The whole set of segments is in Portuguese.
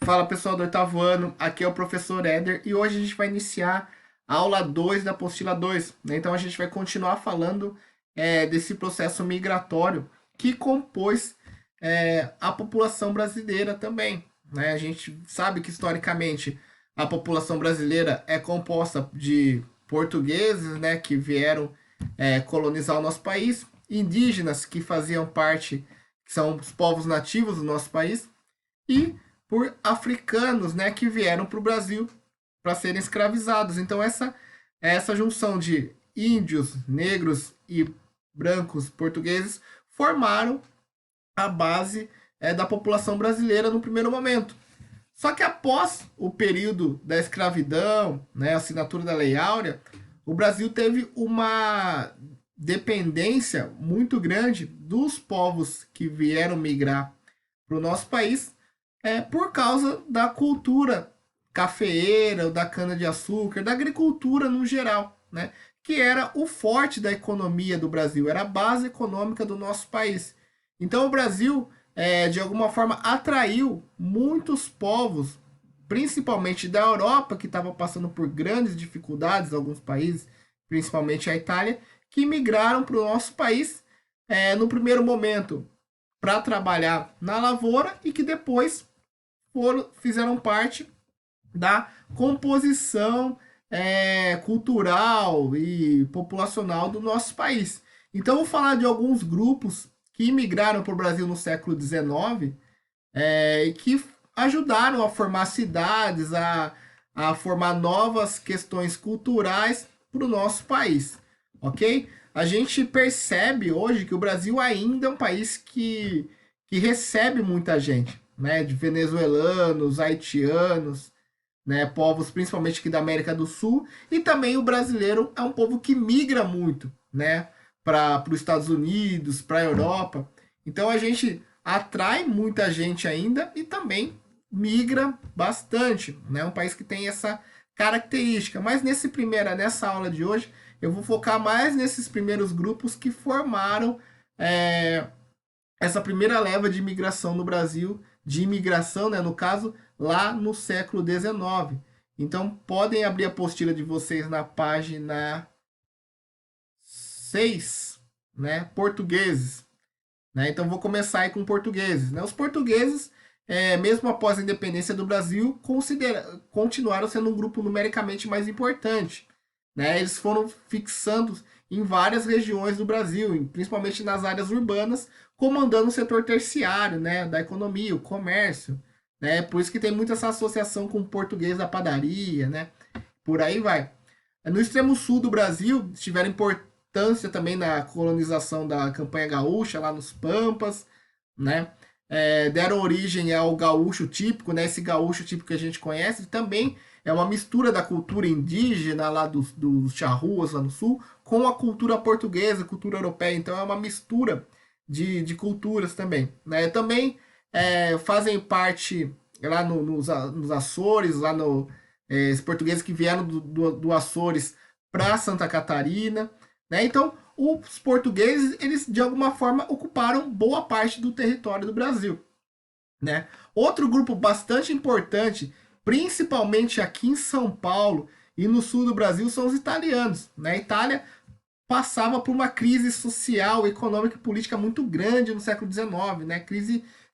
Fala pessoal do oitavo ano, aqui é o professor Éder e hoje a gente vai iniciar a aula 2 da apostila 2, né? Então a gente vai continuar falando desse processo migratório que compôs a população brasileira também, né? A gente sabe que historicamente a população brasileira é composta de portugueses, né, que vieram colonizar o nosso país, indígenas que faziam parte, que são os povos nativos do nosso país, e por africanos, né, que vieram para o Brasil para serem escravizados. Então essa junção de índios, negros e brancos portugueses formaram a base da população brasileira no primeiro momento. Só que após o período da escravidão, né, a assinatura da Lei Áurea, o Brasil teve uma dependência muito grande dos povos que vieram migrar para o nosso país por causa da cultura cafeeira, da cana-de-açúcar, da agricultura no geral, né? Que era o forte da economia do Brasil, era a base econômica do nosso país. Então o Brasil, de alguma forma, atraiu muitos povos, principalmente da Europa, que estava passando por grandes dificuldades, alguns países, principalmente a Itália, que migraram para o nosso país no primeiro momento para trabalhar na lavoura e que depois fizeram parte da composição cultural e populacional do nosso país. Então, vou falar de alguns grupos que imigraram para o Brasil no século XIX e que ajudaram a formar cidades, a formar novas questões culturais para o nosso país, ok? A gente percebe hoje que o Brasil ainda é um país que recebe muita gente, né? De venezuelanos, haitianos, né? Povos principalmente aqui da América do Sul. E também o brasileiro é um povo que migra muito, né? Para os Estados Unidos, para a Europa. Então a gente atrai muita gente ainda e também migra bastante, né? Um país que tem essa característica. Mas nessa aula de hoje, eu vou focar mais nesses primeiros grupos que formaram essa primeira leva de imigração no Brasil, de imigração, né, no caso, lá no século XIX. Então, podem abrir a apostila de vocês na página 6, né, portugueses. Né? Então, vou começar aí com portugueses. Né? Os portugueses, mesmo após a independência do Brasil, continuaram sendo um grupo numericamente mais importante. Né? Eles foram fixando em várias regiões do Brasil, principalmente nas áreas urbanas, comandando o setor terciário, né, da economia, o comércio. Né? Por isso que tem muita essa associação com o português da padaria, né? Por aí vai. No extremo sul do Brasil, tiveram importância também na colonização da campanha gaúcha, lá nos Pampas, né? Deram origem ao gaúcho típico, né? Esse gaúcho típico que a gente conhece também é uma mistura da cultura indígena lá dos charruas lá no sul com a cultura portuguesa, cultura europeia. Então é uma mistura de culturas também. Né? Também fazem parte lá nos Açores, lá os portugueses que vieram do Açores para Santa Catarina. Né? Então os portugueses, eles de alguma forma ocuparam boa parte do território do Brasil. Né? Outro grupo bastante importante, principalmente aqui em São Paulo e no sul do Brasil, são os italianos. Né? A Itália passava por uma crise social, econômica e política muito grande no século XIX. Né?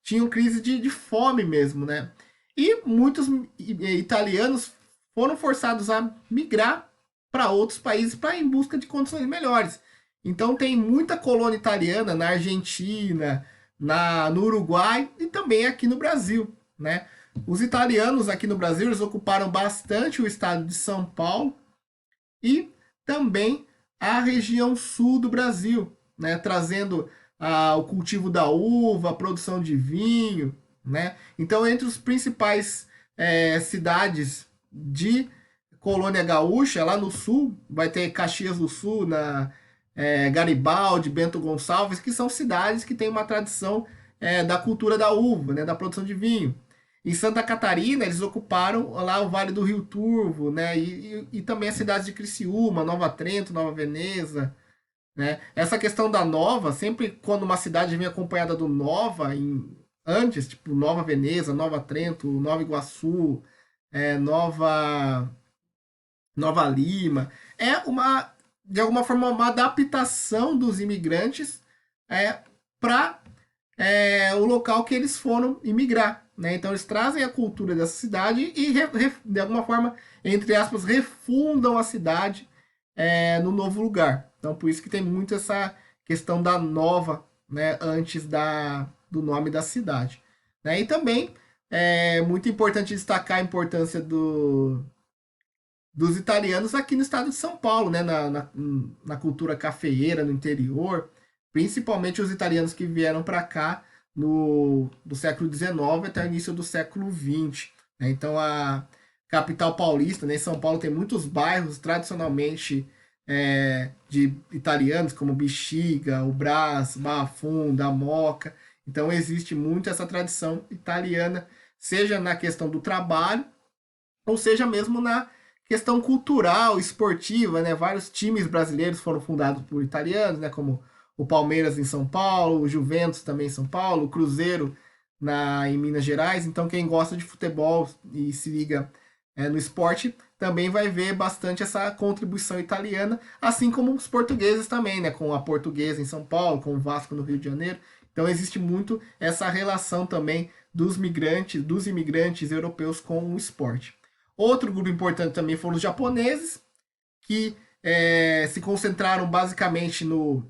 Tinham crise de fome mesmo. Né? E muitos italianos foram forçados a migrar para outros países em busca de condições melhores. Então tem muita colônia italiana na Argentina, no Uruguai e também aqui no Brasil. Né? Os italianos aqui no Brasil, eles ocuparam bastante o estado de São Paulo e também a região sul do Brasil, né? Trazendo o cultivo da uva, a produção de vinho. Né? Então, entre os principais cidades de colônia gaúcha, lá no sul, vai ter Caxias do Sul, Garibaldi, Bento Gonçalves, que são cidades que têm uma tradição da cultura da uva, né, da produção de vinho. Em Santa Catarina, eles ocuparam lá o Vale do Rio Turvo, né, e também as cidades de Criciúma, Nova Trento, Nova Veneza. Né. Essa questão da Nova, sempre quando uma cidade vem acompanhada do Nova, antes, tipo Nova Veneza, Nova Trento, Nova Iguaçu, Nova Lima, é de alguma forma, uma adaptação dos imigrantes para o local que eles foram imigrar. Né? Então eles trazem a cultura dessa cidade e, de alguma forma, entre aspas, refundam a cidade no novo lugar. Então por isso que tem muito essa questão da nova, né, antes do nome da cidade. Né? E também é muito importante destacar a importância dos italianos aqui no estado de São Paulo, né, na cultura cafeeira no interior, principalmente os italianos que vieram para cá do século XIX até o início do século XX. Né? Então a capital paulista, né, São Paulo tem muitos bairros tradicionalmente de italianos, como Bexiga, o Brás, Barra Funda, a Moca. Então existe muito essa tradição italiana, seja na questão do trabalho, ou seja mesmo na questão cultural, esportiva, né? Vários times brasileiros foram fundados por italianos, né? Como o Palmeiras em São Paulo, o Juventus também em São Paulo, o Cruzeiro em Minas Gerais. Então quem gosta de futebol e se liga no esporte também vai ver bastante essa contribuição italiana, assim como os portugueses também, né? Com a Portuguesa em São Paulo, com o Vasco no Rio de Janeiro. Então existe muito essa relação também dos imigrantes europeus com o esporte. Outro grupo importante também foram os japoneses, que se concentraram basicamente no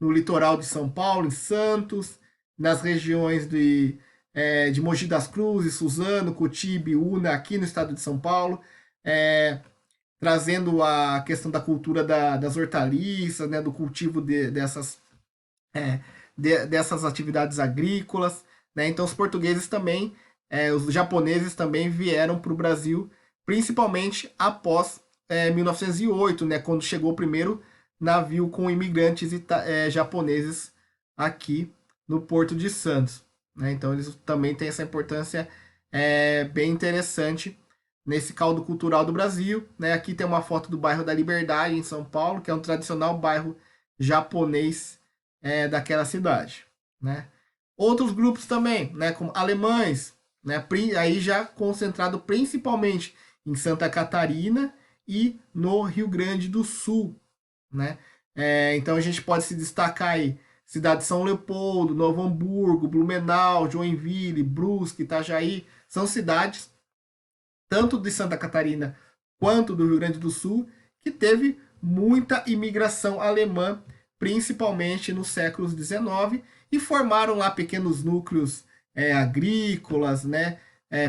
litoral de São Paulo, em Santos, nas regiões de Mogi das Cruzes, Suzano, Cotibe, Una, aqui no estado de São Paulo, trazendo a questão da cultura das hortaliças, né, do cultivo dessas atividades agrícolas. Né? Então os portugueses também, os japoneses também vieram para o Brasil, principalmente após 1908, né, quando chegou o primeiro navio com imigrantes japoneses aqui no Porto de Santos. Né? Então eles também têm essa importância bem interessante nesse caldo cultural do Brasil. Né? Aqui tem uma foto do bairro da Liberdade, em São Paulo, que é um tradicional bairro japonês daquela cidade. Né? Outros grupos também, né, como alemães, né, aí já concentrado principalmente em Santa Catarina e no Rio Grande do Sul. Né? Então a gente pode se destacar aí cidade de São Leopoldo, Novo Hamburgo, Blumenau, Joinville, Brusque, Itajaí, são cidades tanto de Santa Catarina quanto do Rio Grande do Sul que teve muita imigração alemã, principalmente nos séculos XIX, e formaram lá pequenos núcleos agrícolas, né,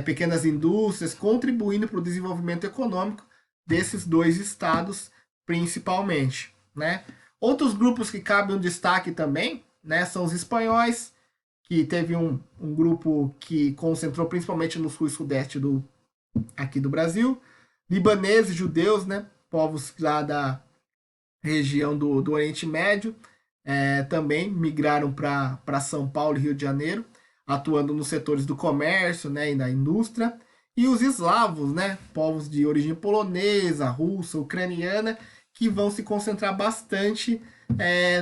pequenas indústrias, contribuindo para o desenvolvimento econômico desses dois estados, principalmente. Né? Outros grupos que cabem um destaque também, né, são os espanhóis, que teve um grupo que concentrou principalmente no sul e sudeste aqui do Brasil, libaneses, judeus, né, povos lá da região do Oriente Médio, também migraram para São Paulo e Rio de Janeiro, atuando nos setores do comércio, né, e da indústria. E os eslavos, né, povos de origem polonesa, russa, ucraniana, que vão se concentrar bastante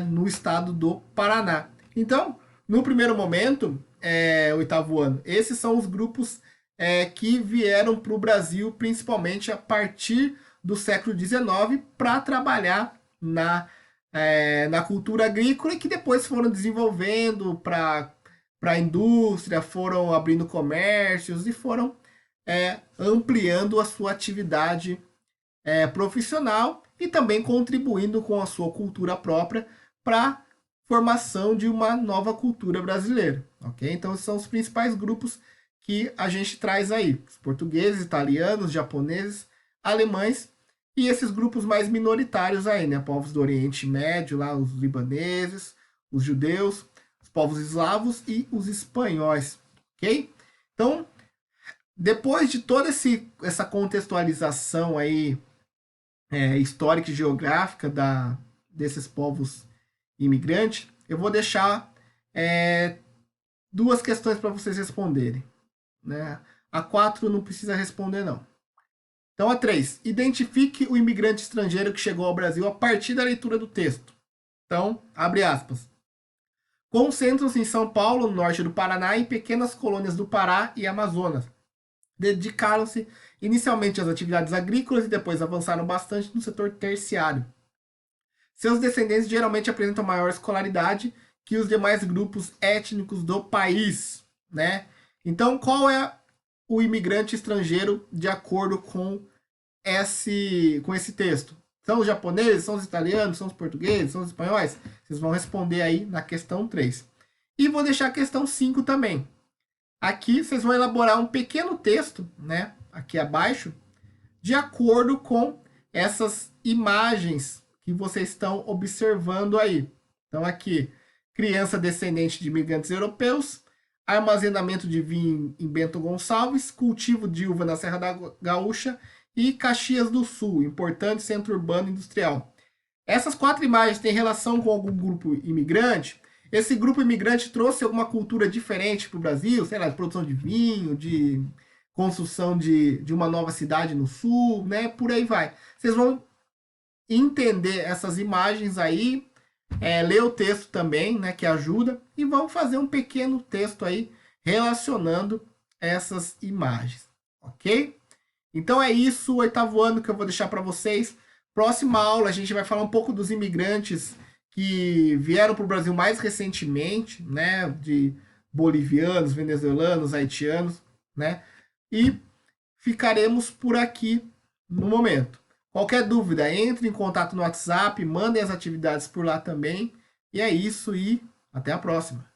no estado do Paraná. Então, no primeiro momento, oitavo ano, esses são os grupos que vieram para o Brasil, principalmente a partir do século XIX, para trabalhar na cultura agrícola e que depois foram desenvolvendo para a indústria, foram abrindo comércios e foram ampliando a sua atividade profissional e também contribuindo com a sua cultura própria para a formação de uma nova cultura brasileira. Ok? Então, esses são os principais grupos que a gente traz aí: os portugueses, italianos, japoneses, alemães e esses grupos mais minoritários aí, né? Povos do Oriente Médio, lá os libaneses, os judeus, os povos eslavos e os espanhóis, ok? Então, depois de toda essa contextualização aí histórica e geográfica desses povos imigrantes, eu vou deixar duas questões para vocês responderem. Né? A 4 não precisa responder, não. Então, a 3. Identifique o imigrante estrangeiro que chegou ao Brasil a partir da leitura do texto. Então, abre aspas. Concentram-se em São Paulo, no norte do Paraná, e em pequenas colônias do Pará e Amazonas. Dedicaram-se inicialmente às atividades agrícolas e depois avançaram bastante no setor terciário. Seus descendentes geralmente apresentam maior escolaridade que os demais grupos étnicos do país, né? Então, qual é o imigrante estrangeiro de acordo com esse texto? São os japoneses, são os italianos, são os portugueses, são os espanhóis? Vocês vão responder aí na questão 3. E vou deixar a questão 5 também. Aqui vocês vão elaborar um pequeno texto, né, aqui abaixo, de acordo com essas imagens que vocês estão observando aí. Então aqui, criança descendente de imigrantes europeus, armazenamento de vinho em Bento Gonçalves, cultivo de uva na Serra da Gaúcha e Caxias do Sul, importante centro urbano industrial. Essas 4 imagens têm relação com algum grupo imigrante? Esse grupo imigrante trouxe alguma cultura diferente para o Brasil, sei lá, de produção de vinho, de construção de uma nova cidade no sul, né? Por aí vai. Vocês vão entender essas imagens aí, ler o texto também, né? Que ajuda, e vão fazer um pequeno texto aí relacionando essas imagens, ok? Então é isso, o 8º ano que eu vou deixar para vocês. Próxima aula a gente vai falar um pouco dos imigrantes que vieram para o Brasil mais recentemente, né, de bolivianos, venezuelanos, haitianos, né, e ficaremos por aqui no momento. Qualquer dúvida, entre em contato no WhatsApp, mandem as atividades por lá também. E é isso e até a próxima.